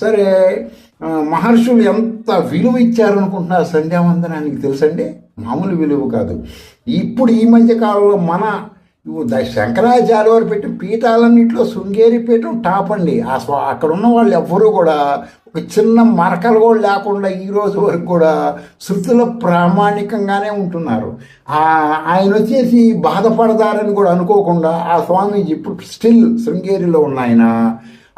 సరే, మహర్షులు ఎంత విలువ ఇచ్చారనుకుంటున్నారు సంధ్యావందనానికి తెలుసండి? మామూలు విలువ కాదు. ఇప్పుడు ఈ మధ్య కాలంలో మన శంకరాచార్య వారు పెట్టిన పీఠాలన్నింటిలో శృంగేరి పీఠం టాప్ అండి. అక్కడ ఉన్న వాళ్ళు ఎవ్వరూ కూడా ఒక చిన్న మరకలు కూడా లేకుండా ఈ రోజు వరకు కూడా శృతుల ప్రామాణికంగానే ఉంటున్నారు. ఆయన వచ్చేసి బాధపడతారని కూడా అనుకోకుండా ఆ స్వామీజీ ఇప్పుడు స్టిల్ శృంగేరిలో ఉన్న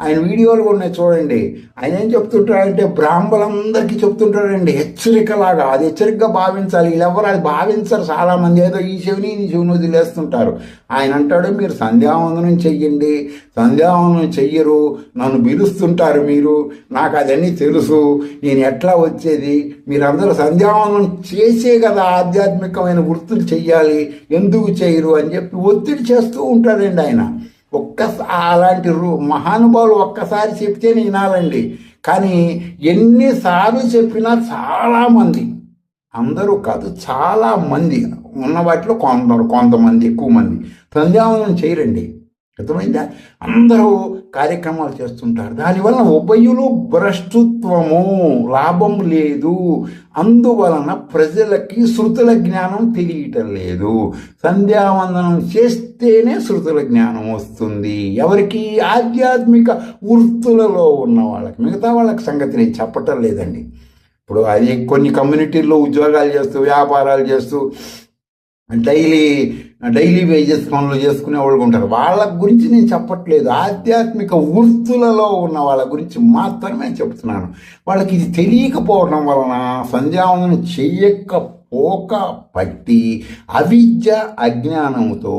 ఆయన వీడియోలు ఉన్నాయి చూడండి. ఆయన ఏం చెప్తుంటాడంటే బ్రాహ్మణులందరికీ చెప్తుంటాడండి హెచ్చరికలాగా. అది హెచ్చరికగా భావించాలి. వీళ్ళెవరు అది భావించరు చాలామంది. ఏదో ఈ చెవిని వదిలేస్తుంటారు. ఆయన అంటాడు, మీరు సంధ్యావందనం చెయ్యండి. సంధ్యావందనం చెయ్యరు, నన్ను పిలుస్తుంటారు మీరు, నాకు అదన్నీ తెలుసు, నేను ఎట్లా వచ్చేది, మీరందరూ సంధ్యావందనం చేసే కదా ఆధ్యాత్మికమైన వృత్తులు చెయ్యాలి, ఎందుకు చేయరు అని చెప్పి ఒత్తిడి చేస్తూ ఉంటాడండి ఆయన. అలాంటి మహానుభావులు ఒక్కసారి చెప్తే వినాలండి. కానీ ఎన్నిసార్లు చెప్పినా చాలామంది, అందరూ కాదు చాలామంది ఉన్న వాటిలో కొంతమంది ఎక్కువ మంది సంధ్యావందనం చేయరండి. అర్థమైందా? అందరూ కార్యక్రమాలు చేస్తుంటారు. దానివలన ఉభయులు భ్రష్టత్వము, లాభం లేదు. అందువలన ప్రజలకి శృతుల జ్ఞానం తెలియటం లేదు. సంధ్యావందనం చేస్తేనే శృతుల జ్ఞానం వస్తుంది. ఎవరికి? ఆధ్యాత్మిక వృత్తులలో ఉన్న వాళ్ళకి. మిగతా వాళ్ళకి సంగతి నేను చెప్పటం లేదండి. ఇప్పుడు అది కొన్ని కమ్యూనిటీల్లో ఉద్యోగాలు చేస్తూ వ్యాపారాలు చేస్తూ డైలీ వేజెస్ పనులు చేసుకునే వాళ్ళు ఉంటారు. వాళ్ళ గురించి నేను చెప్పట్లేదు. ఆధ్యాత్మిక వృత్తులలో ఉన్న వాళ్ళ గురించి మాత్రమే చెప్తున్నాను. వాళ్ళకి ఇది తెలియకపోవడం వలన సంధ్యావందనం పట్టి అవిద్య అజ్ఞానంతో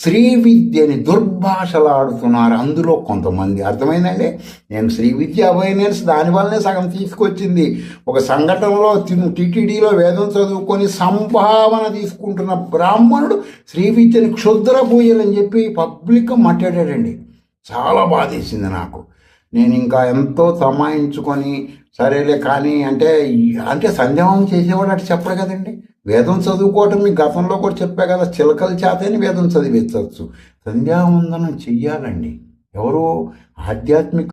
శ్రీ విద్యని దుర్భాషలాడుతున్నారు. అందులో కొంతమంది. అర్థమైందండి? నేను శ్రీ విద్య అవేర్నెస్ దానివల్లనే సగం తీసుకొచ్చింది. ఒక సంఘటనలో టీటీడీలో వేదం చదువుకొని సంభావన తీసుకుంటున్న బ్రాహ్మణుడు శ్రీ విద్యని క్షుద్ర పూజలని చెప్పి పబ్లిక్గా మాట్లాడాడండి. చాలా బాధేసింది నాకు. నేను ఇంకా ఎంతో తమాయించుకొని సరేలే కానీ అంటే సంధ్యావందనం చేసేవాడు అటు చెప్పడు కదండి. వేదం చదువుకోవటం మీకు గతంలో కూడా చెప్పా కదా, చిలకల చేతని వేదం చదివించవచ్చు. సంధ్యావందనం చెయ్యాలండి. ఎవరు? ఆధ్యాత్మిక